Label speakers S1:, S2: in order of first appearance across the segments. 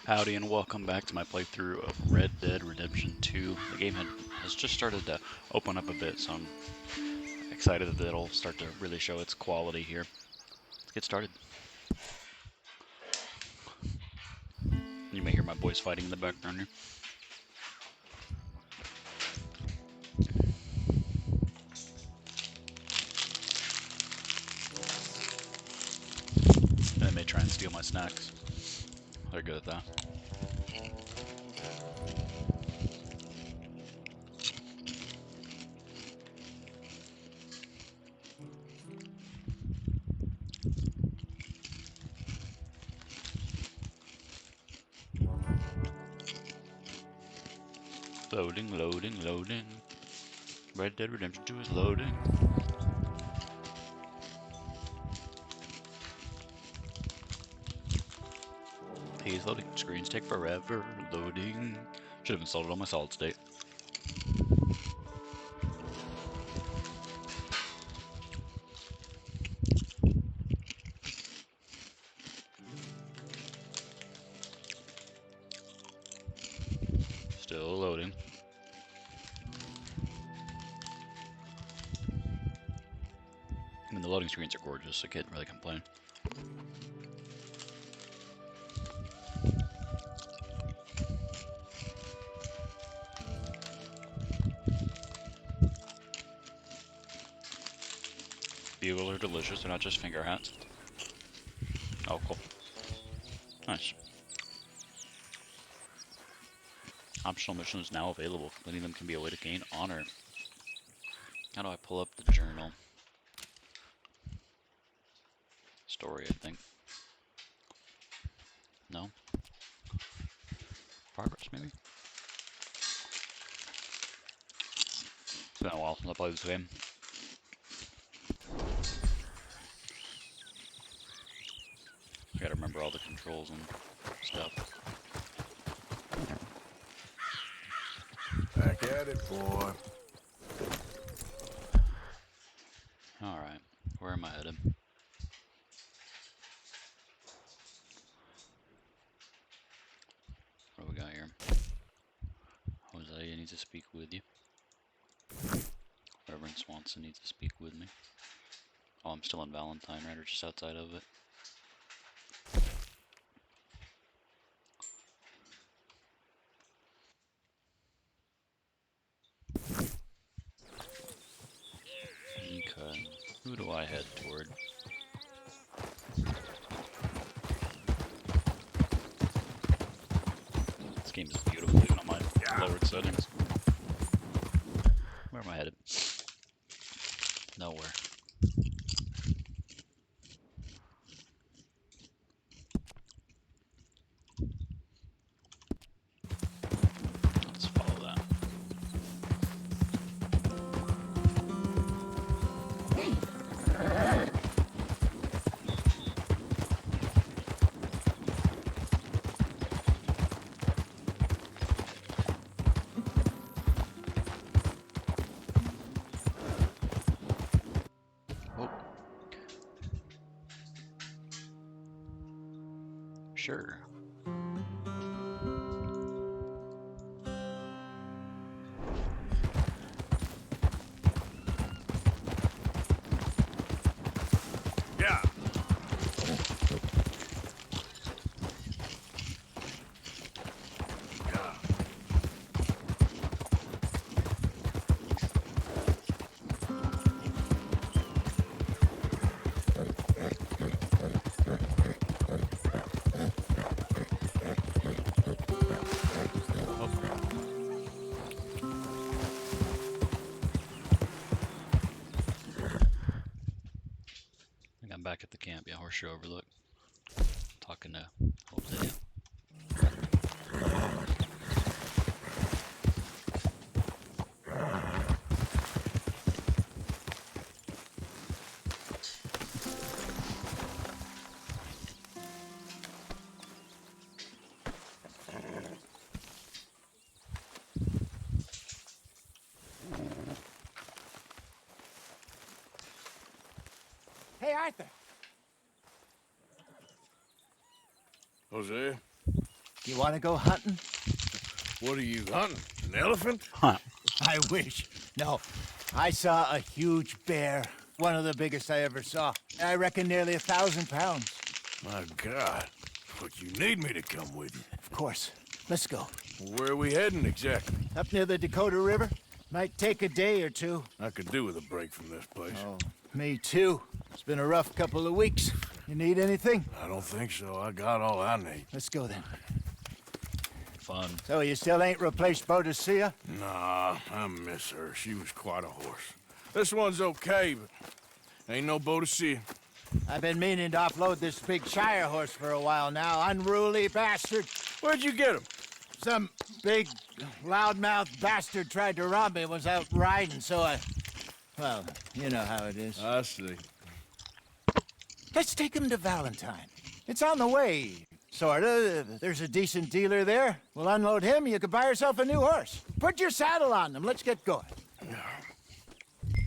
S1: Howdy and welcome back to my playthrough of Red Dead Redemption 2. The game has just started to open up a bit, so I'm excited that it'll start to really show its quality here. Let's get started. You may hear my boys fighting in the background here. They may try and steal my snacks. They're good at that. Loading, loading, loading. Red Dead Redemption 2 is loading. These loading screens take forever. Loading. Should have installed it on my solid state. Still loading. I mean, the loading screens are gorgeous, so I can't really complain. Bugles are delicious, they're not just finger hats. Oh, cool. Nice. Optional missions now available. Completing them can be a way to gain honor. How do I pull up the journal? Story, I think. No? Progress, maybe? It's been a while since I played this game. I gotta remember all the controls and stuff.
S2: Back at it, boy.
S1: Alright, where am I headed? What do we got here? Hosea needs to speak with you. Reverend Swanson needs to speak with me. Oh, I'm still in Valentine, right? Or just outside of it. Okay. Who do I head toward? This game is beautiful, even on my lowered settings. Where am I headed? Nowhere. Let's follow that. Oh, sure.
S2: Yeah. Yeah.
S1: Oh, I think I'm back at the camp. Yeah, Horseshoe Overlook. Talking to Hosea.
S3: Hey, Arthur.
S2: Jose?
S3: You want to go hunting?
S2: What are you hunting? An elephant?
S1: Huh.
S3: I wish. No, I saw a huge bear. One of the biggest I ever saw. I reckon nearly 1,000 pounds.
S2: My God. But you need me to come with you.
S3: Of course. Let's go.
S2: Where are we heading exactly?
S3: Up near the Dakota River. Might take a day or two.
S2: I could do with a break from this place.
S3: Oh, me too. It's been a rough couple of weeks. You need anything?
S2: I don't think so. I got all I need.
S3: Let's go then.
S1: Fun.
S3: So you still ain't replaced Boadicea?
S2: Nah, I miss her. She was quite a horse. This one's okay, but ain't no Boadicea.
S3: I've been meaning to offload this big Shire horse for a while now. Unruly bastard.
S2: Where'd you get him?
S3: Some big, loudmouth bastard tried to rob me. Was out riding, so I... Well, you know how it is.
S2: I see.
S3: Let's take him to Valentine. It's on the way, sorta. There's a decent dealer there. We'll unload him, you could buy yourself a new horse. Put your saddle on him, let's get going.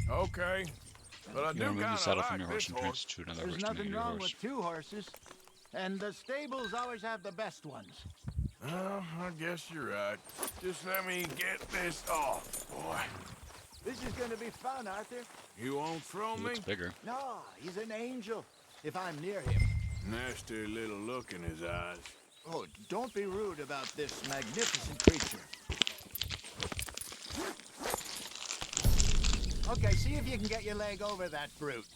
S2: Okay. But I
S1: You
S2: do
S1: remove the
S2: kinda
S1: saddle from
S2: like
S1: your horse
S2: this
S1: and transfer to another
S3: There's
S1: horse to make
S3: nothing
S1: it your
S3: wrong
S1: horse.
S3: with two horses. And the stables always have the best ones.
S2: Well, I guess you're right. Just let me get this off, boy.
S3: This is gonna be fun, Arthur.
S2: You won't throw
S1: He
S2: me?
S1: looks bigger.
S3: No, he's an angel. If I'm near him.
S2: Nasty little look in his eyes.
S3: Oh, don't be rude about this magnificent creature. Okay, see if you can get your leg over that brute.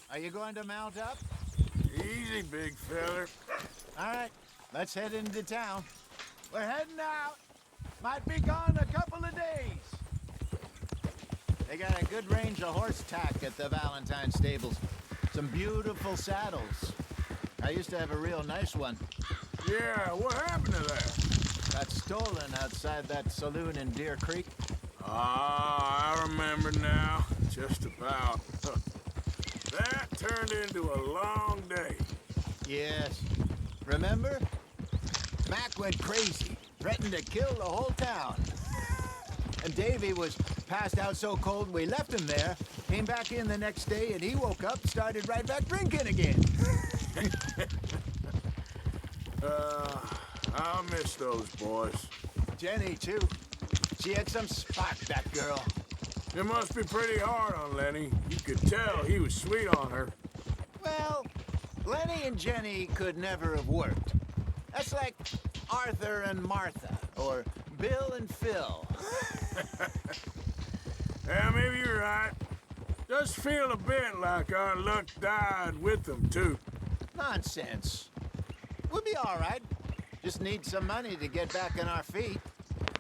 S3: Are you going to mount up?
S2: Easy, big feller.
S3: All right, let's head into town. We're heading out. Might be gone a couple of days. They got a good range of horse tack at the Valentine stables. Some beautiful saddles. I used to have a real nice one.
S2: Yeah, what happened to that?
S3: Got stolen outside that saloon in Deer Creek.
S2: Ah, I remember now. Just about. That turned into a long day.
S3: Yes. Remember? Mac went crazy, threatened to kill the whole town. And Davy was passed out so cold we left him there, came back in the next day, and he woke up and started right back drinking again.
S2: I'll miss those boys.
S3: Jenny, too. She had some spark, that girl.
S2: It must be pretty hard on Lenny. You could tell he was sweet on her.
S3: Well, Lenny and Jenny could never have worked. That's like Arthur and Martha, or Bill and Phil.
S2: Yeah, maybe you're right. Does feel a bit like our luck died with them, too.
S3: Nonsense. We'll be all right. Just need some money to get back on our feet.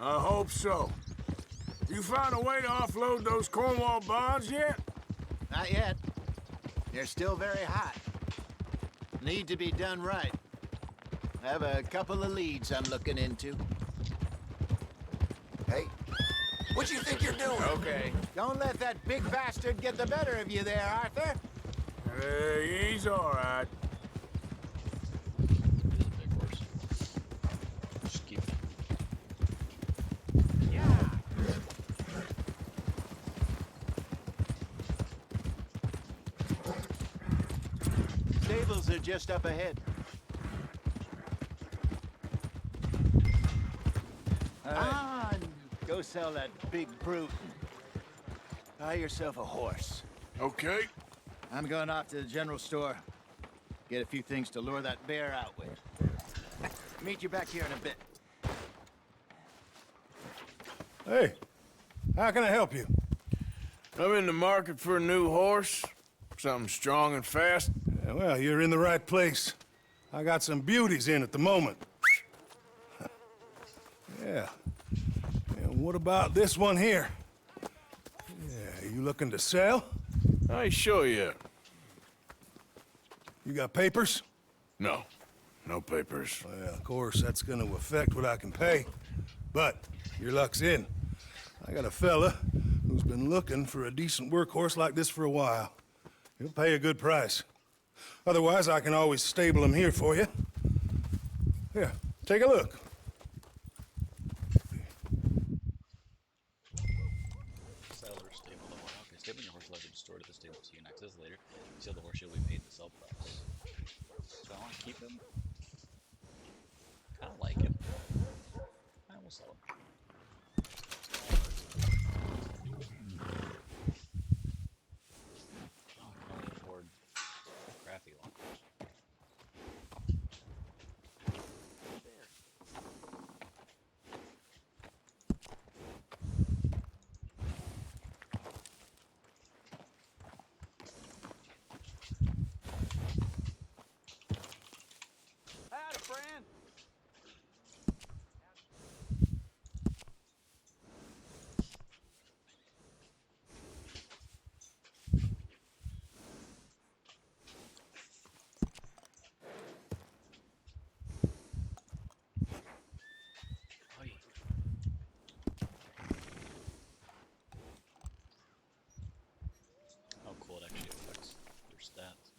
S2: I hope so. You found a way to offload those Cornwall bonds yet?
S3: Not yet. They're still very hot. Need to be done right. I have a couple of leads I'm looking into.
S4: Hey, what do you think you're doing?
S2: Okay.
S3: Don't let that big bastard get the better of you there, Arthur.
S2: Hey, he's all right.
S1: It is a big horse. Just keep.
S3: Yeah. Stables are just up ahead. And go sell that big brute. Buy yourself a horse.
S2: Okay.
S3: I'm going off to the general store. Get a few things to lure that bear out with. Meet you back here in a bit.
S5: Hey, how can I help you?
S2: I'm in the market for a new horse. Something strong and fast.
S5: Yeah, well, you're in the right place. I got some beauties in at the moment. Yeah. And what about this one here? Yeah, you looking to sell?
S2: I ain't sure yet.
S5: You got papers?
S2: No. No papers.
S5: Well, of course, that's gonna affect what I can pay. But your luck's in. I got a fella who's been looking for a decent workhorse like this for a while. He'll pay a good price. Otherwise, I can always stable him here for you. Here, take a look.
S1: Seller, stable, the horse. Okay, stable your horse, let him store at the stable so you can access later. You sell the horse, you'll be paid the sell price. keep him? Kinda like him. I will sell him. Oh, I can only afford crafty launchers.
S4: Howdy, friend.
S1: Oi. How cool it actually affects your stats.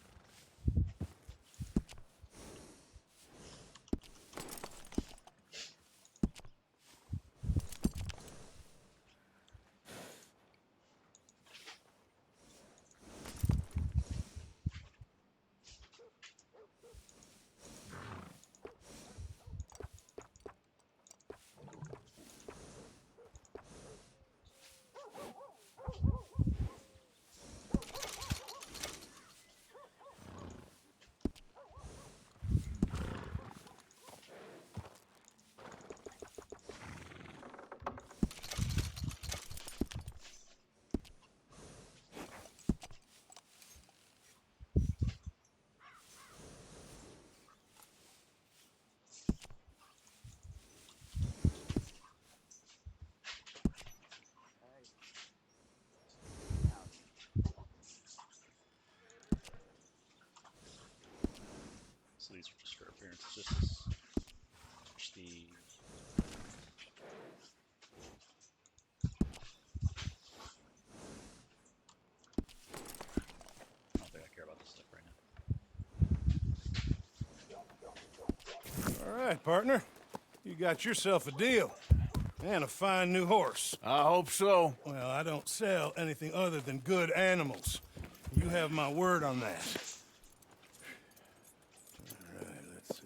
S1: So these are just for appearance. Just the I don't think I care about this stuff right now.
S5: All right, partner. You got yourself a deal. And a fine new horse.
S2: I hope so.
S5: Well, I don't sell anything other than good animals. You have my word on that. All right, let's see.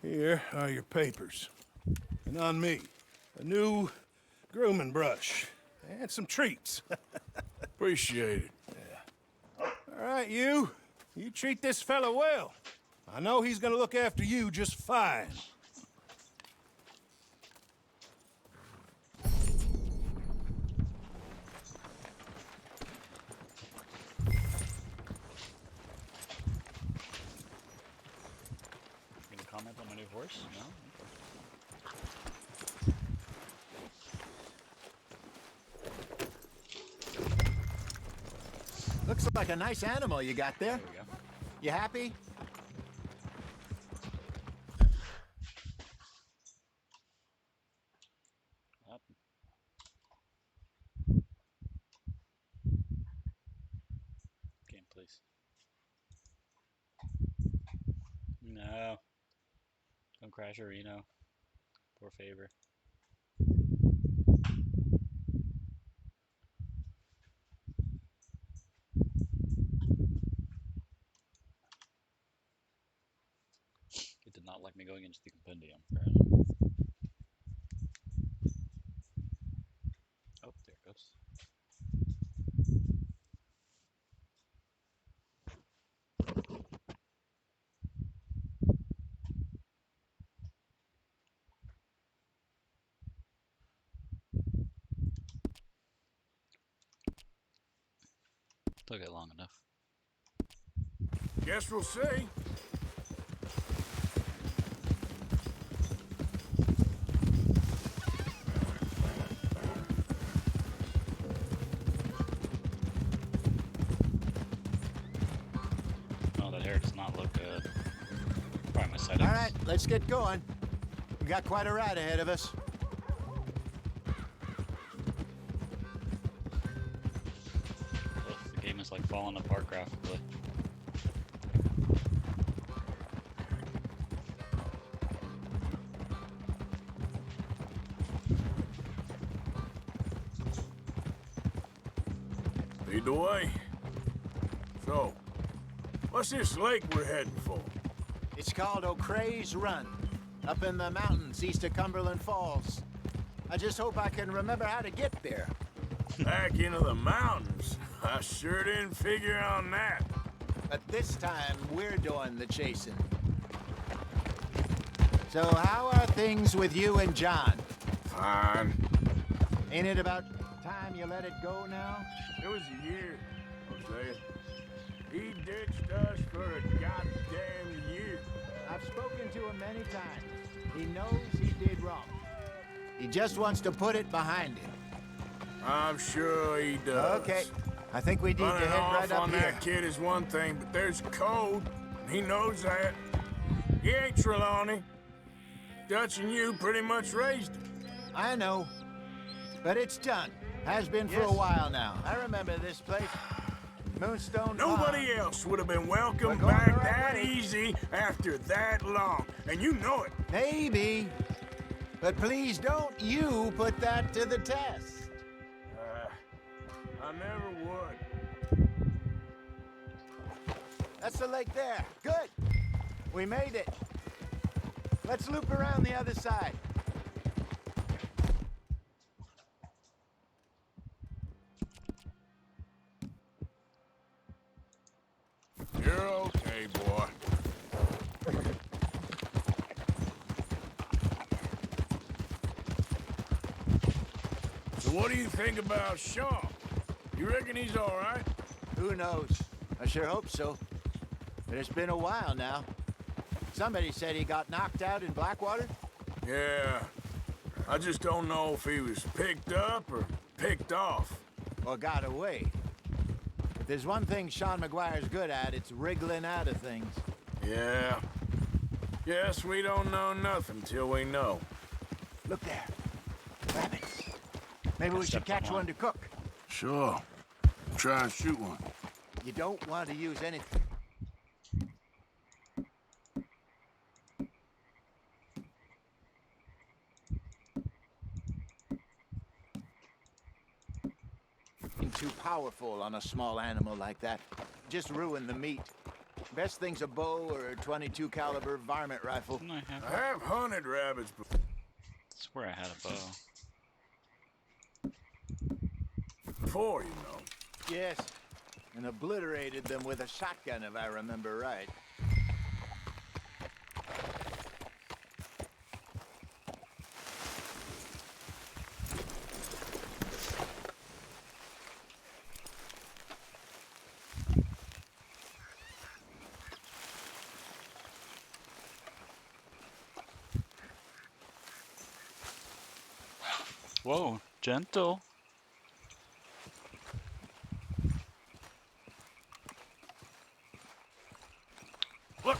S5: Here are your papers. And on me, a new grooming brush. And some treats.
S2: Appreciate it.
S5: All right, you. You treat this fella well. I know he's gonna look after you just fine.
S1: Gonna comment on my new horse? No?
S3: Looks like a nice animal you got there.
S1: There we go.
S3: You happy?
S1: What happened? Game, please. No. Don't crash her, Reno. Poor favor. It did not like me going into the compendium, apparently. Oh, there it goes. Took it long enough.
S2: Guess we'll see.
S1: Oh, that hair does not look good. Probably my settings.
S3: All right, let's get going. We got quite a ride ahead of us.
S1: Ugh, the game is like falling apart graphically.
S2: The Lead the way. So, what's this lake we're heading for?
S3: It's called O'Creagh's Run, up in the mountains east of Cumberland Falls. I just hope I can remember how to get there.
S2: Back into the mountains? I sure didn't figure on that.
S3: But this time, we're doing the chasing. So how are things with you and John?
S2: Fine.
S3: Ain't it about time you let it go now?
S2: It was a year, Hosea. He ditched us for a goddamn year.
S3: I've spoken to him many times. He knows he did wrong. He just wants to put it behind him.
S2: I'm sure he does.
S3: Okay, I think we need
S2: Running
S3: to head
S2: off
S3: right up
S2: on
S3: here.
S2: that kid is one thing, but there's code. And he knows that. He ain't Trelawney. Dutch and you pretty much raised him.
S3: I know, but it's done. Has been for a while now. I remember this place. Moonstone
S2: Nobody
S3: Pond.
S2: else would have been welcomed
S3: We're going
S2: back
S3: the right
S2: that
S3: way.
S2: easy after that long. And you know it.
S3: Maybe. But please don't you put that to the test.
S2: I never would.
S3: That's the lake there. Good. We made it. Let's loop around the other side.
S2: You're okay, boy. So what do you think about Sean? You reckon he's all right?
S3: Who knows? I sure hope so. But it's been a while now. Somebody said he got knocked out in Blackwater.
S2: Yeah. I just don't know if he was picked up or picked off.
S3: Or got away. If there's one thing Sean McGuire's good at, it's wriggling out of things.
S2: Yeah. Yes, we don't know nothing till we know.
S3: Look there. Rabbits. Maybe we should
S1: Stepped on
S3: catch
S1: one.
S3: one to cook.
S2: Sure. Try and shoot one.
S3: You don't want to use anything. Too powerful on a small animal like that. Just ruin the meat. Best thing's a bow or a 22 caliber varmint rifle.
S1: Didn't I have?
S2: I have hunted rabbits before.
S1: I swear I had a bow.
S2: Before, you know.
S3: Yes, and obliterated them with a shotgun if I remember right.
S1: Whoa, gentle.
S2: Look!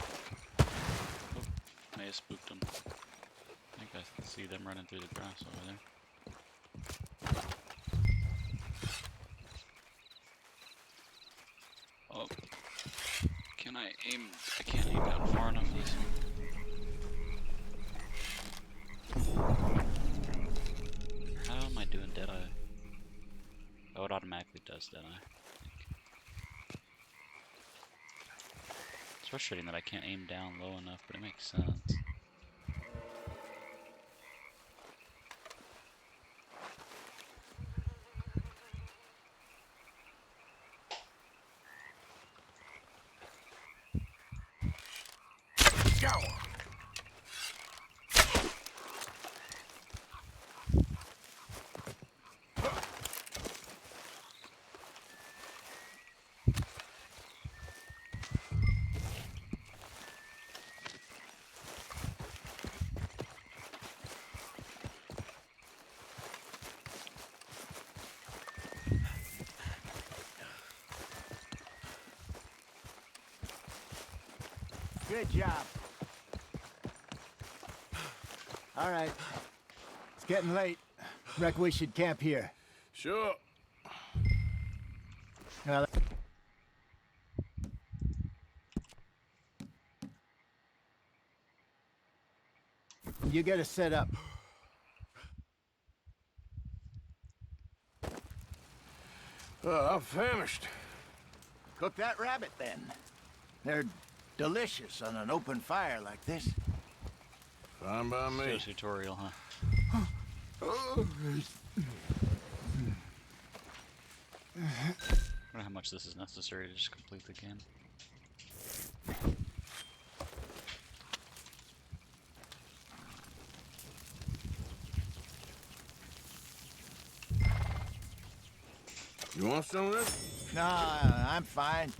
S1: May have spooked them. I think I can see them running through the grass over there. Oh. Can I aim? I can't aim down far enough this one. How am I doing Deadeye? Oh, it automatically does Deadeye. It's frustrating that I can't aim down low enough, but it makes sense.
S2: Go!
S3: Good job. All right. It's getting late. Reckon we should camp here.
S2: Sure.
S3: Well, you get us set up.
S2: I'm famished.
S3: Cook that rabbit, then. They're delicious on an open fire like this.
S2: Fine by me.
S1: Video tutorial, huh? I don't know how much this is necessary to just complete the game.
S2: You want some of this?
S3: No, I'm fine.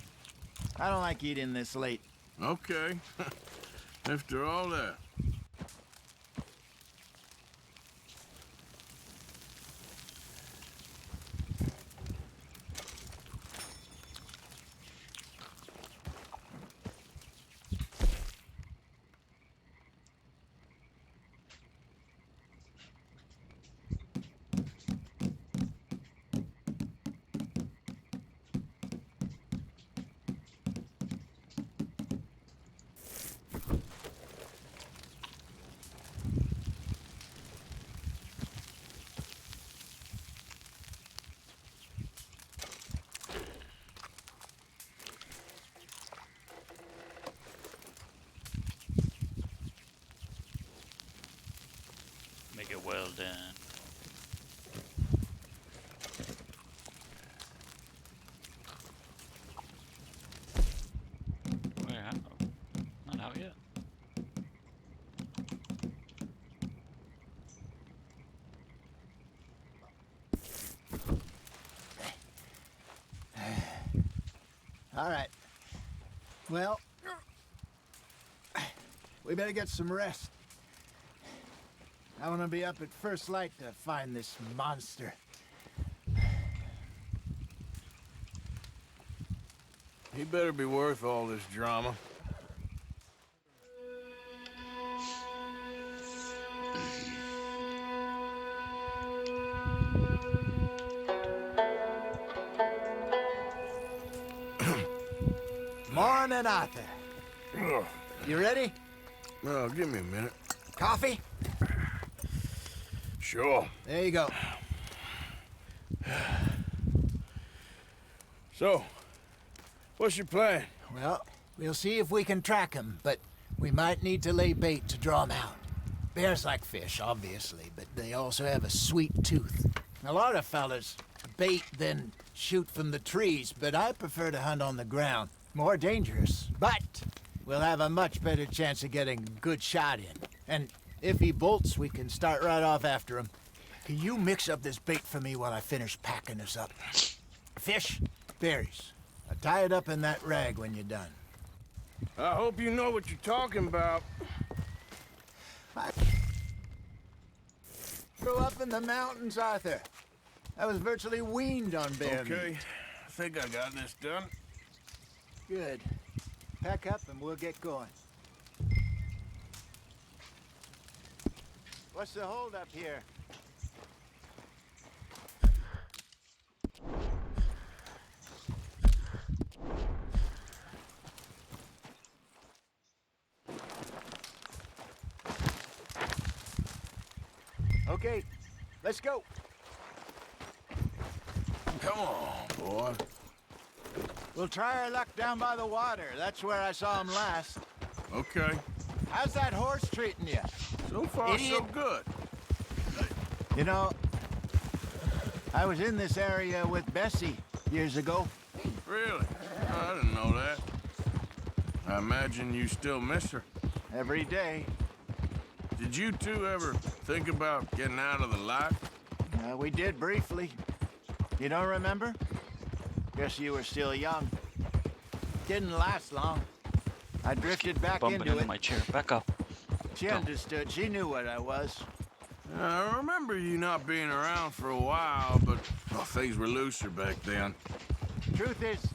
S3: I don't like eating this late.
S2: Okay. After all that.
S1: Make it well done. Where? How? Not out yet.
S3: All right. Well, we better get some rest. I want to be up at first light to find this monster.
S2: He better be worth all this drama.
S3: Morning, Arthur. You ready?
S2: Well, give me a minute.
S3: Coffee?
S2: Sure.
S3: There you go.
S2: So, what's your plan?
S3: Well, we'll see if we can track him, but we might need to lay bait to draw him out. Bears like fish, obviously, but they also have a sweet tooth. A lot of fellas bait, then shoot from the trees, but I prefer to hunt on the ground. More dangerous, but we'll have a much better chance of getting a good shot in. And if he bolts, we can start right off after him. Can you mix up this bait for me while I finish packing this up? Fish, berries. I'll tie it up in that rag when you're done.
S2: I hope you know what you're talking about.
S3: I grew up in the mountains, Arthur. I was virtually weaned on bear meat.
S2: Okay, I think I got this done.
S3: Good. Pack up and we'll get going. What's the holdup here? Okay, let's go.
S2: Come on, boy.
S3: We'll try our luck down by the water. That's where I saw him last.
S2: Okay.
S3: How's that horse treating you?
S2: So far, so
S3: Idiot.
S2: good.
S3: You know, I was in this area with Bessie years ago.
S2: Really? I didn't know that. I imagine you still miss her.
S3: Every day.
S2: Did you two ever think about getting out of the life?
S3: We did briefly. You don't remember? Guess you were still young. Didn't last long. I drifted back
S1: Bumping
S3: into
S1: into
S3: it.
S1: my chair. Back up.
S3: She
S1: Go.
S3: understood. She knew what I was.
S2: I remember you not being around for a while, but well, things were looser back then.
S3: Truth is,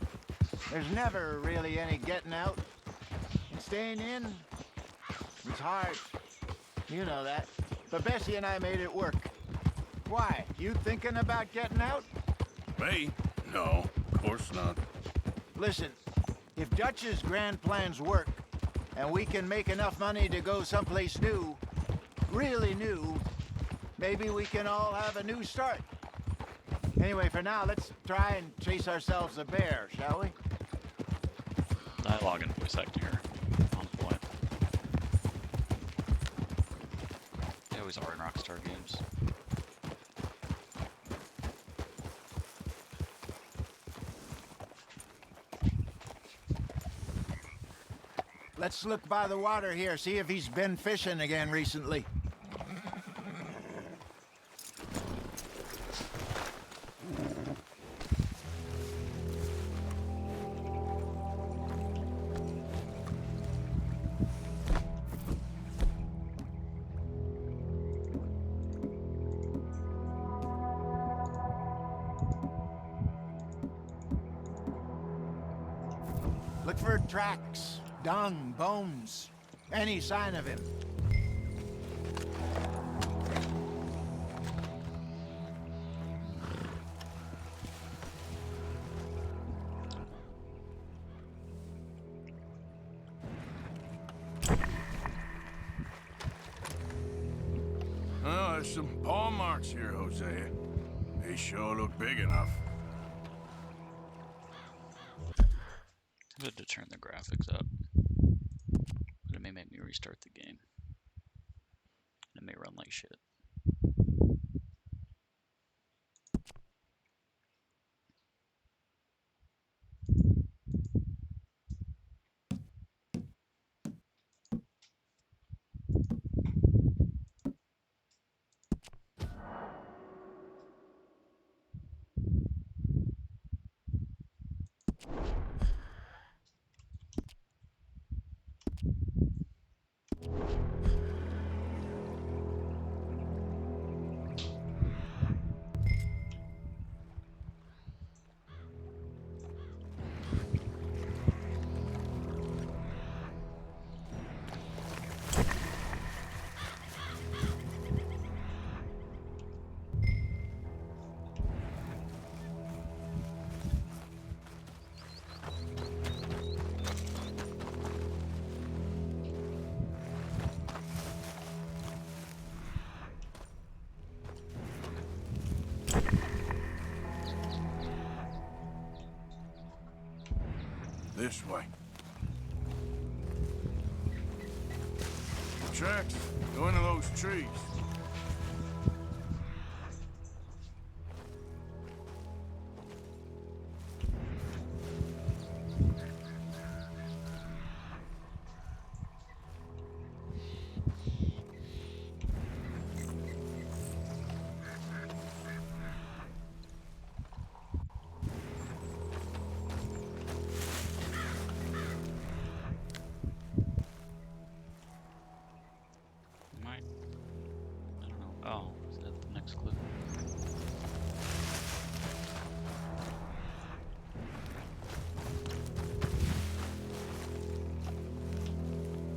S3: there's never really any getting out. And staying in, it's hard. You know that. But Bessie and I made it work. Why? You thinking about getting out?
S2: Me? No, of course not.
S3: Listen, if Dutch's grand plans work, and we can make enough money to go someplace new, really new, maybe we can all have a new start. Anyway, for now, let's try and chase ourselves a bear, shall we?
S1: Dialogue and voice acting here on point. They always are in Rockstar games.
S3: Let's look by the water here, see if he's been fishing again recently. Look for tracks, dung, bones, any sign of him.
S2: Oh, there's some paw marks here, Hosea. They sure look big enough.
S1: Good to turn the graphics up, but it may make me restart the game. It may run like shit.
S2: This way. Tracks go into those trees.
S1: Might. I don't know. Oh, is that the next clue?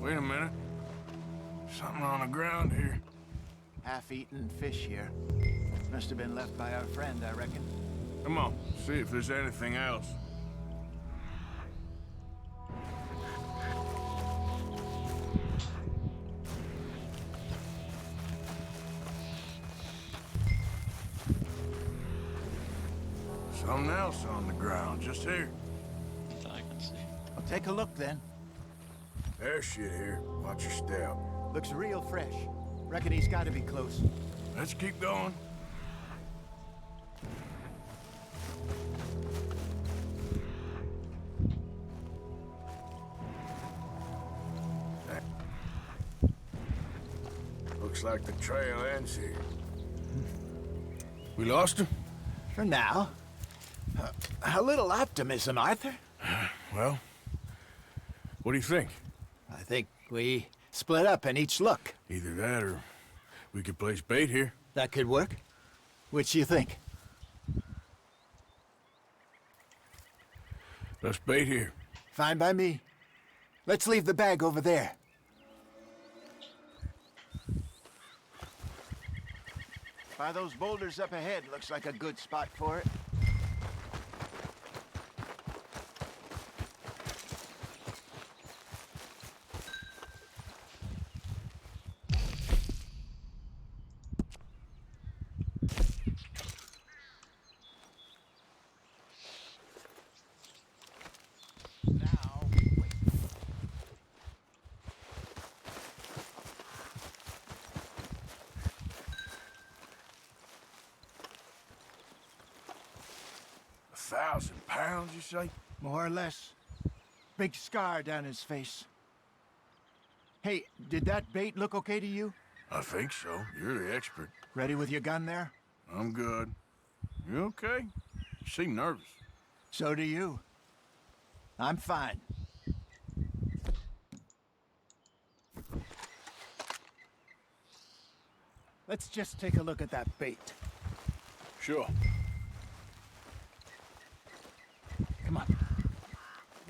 S2: Wait a minute. Something on the ground here.
S3: Half-eaten fish here. Must have been left by our friend, I reckon.
S2: Come on, see if there's anything else. Something else on the ground, just here.
S1: Not that I can see.
S3: I'll take a look then.
S2: There's shit here. Watch your step.
S3: Looks real fresh. Reckon he's got to be close.
S2: Let's keep going. Looks like the trail ends here. We lost him?
S3: For now. A little optimism, Arthur.
S2: Well, what do you think?
S3: I think we split up and each look.
S2: Either that or we could place bait here.
S3: That could work. Which you think?
S2: Let's bait here.
S3: Fine by me. Let's leave the bag over there. By those boulders up ahead, looks like a good spot for it.
S2: 1,000 pounds, you say?
S3: More or less. Big scar down his face. Hey, did that bait look okay to you?
S2: I think so. You're the expert.
S3: Ready with your gun there?
S2: I'm good. You okay? You seem nervous.
S3: So do you. I'm fine. Let's just take a look at that bait.
S2: Sure.
S3: Come on.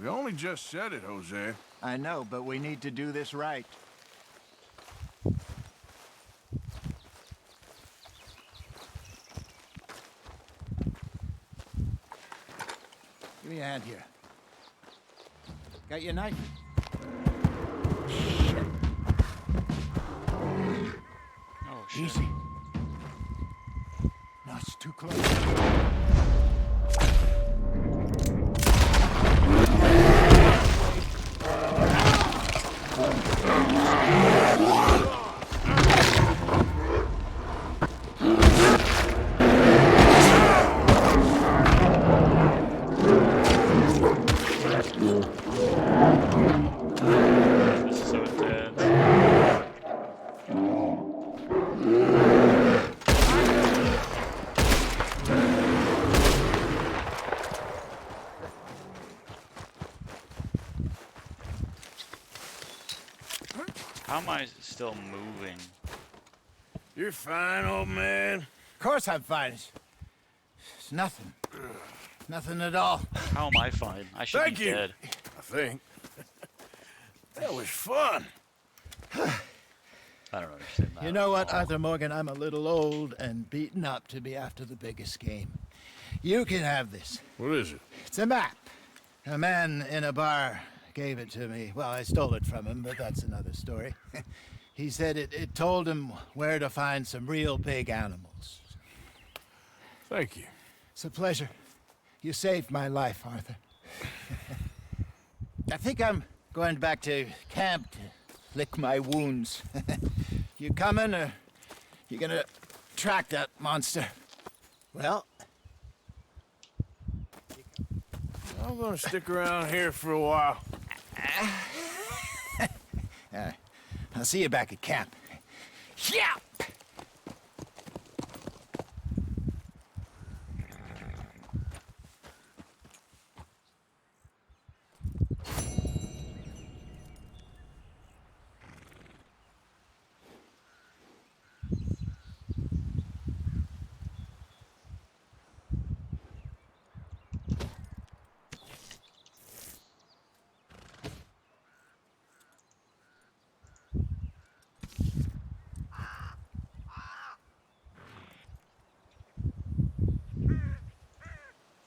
S2: We only just said it, Jose.
S3: I know, but we need to do this right. Give me a hand here. Got your knife? Shit.
S1: Oh, shit.
S3: Easy. No, it's too close.
S1: This is so intense. How am I still moving?
S2: You're fine, old man.
S3: Of course I'm fine. It's nothing. Nothing at all.
S1: How am I fine? I should
S2: Thank
S1: be
S2: you.
S1: dead.
S2: I think. That was fun.
S1: I don't understand that.
S3: You know
S1: at
S3: what,
S1: all.
S3: Arthur Morgan? I'm a little old and beaten up to be after the biggest game. You can have this.
S2: What is it?
S3: It's a map. A man in a bar gave it to me. Well, I stole it from him, but that's another story. He said it told him where to find some real big animals.
S2: Thank you.
S3: It's a pleasure. You saved my life, Arthur. I think I'm going back to camp to lick my wounds. You coming, or you gonna track that monster? Well,
S2: I'm gonna stick around here for a while.
S3: I'll see you back at camp. Yeah!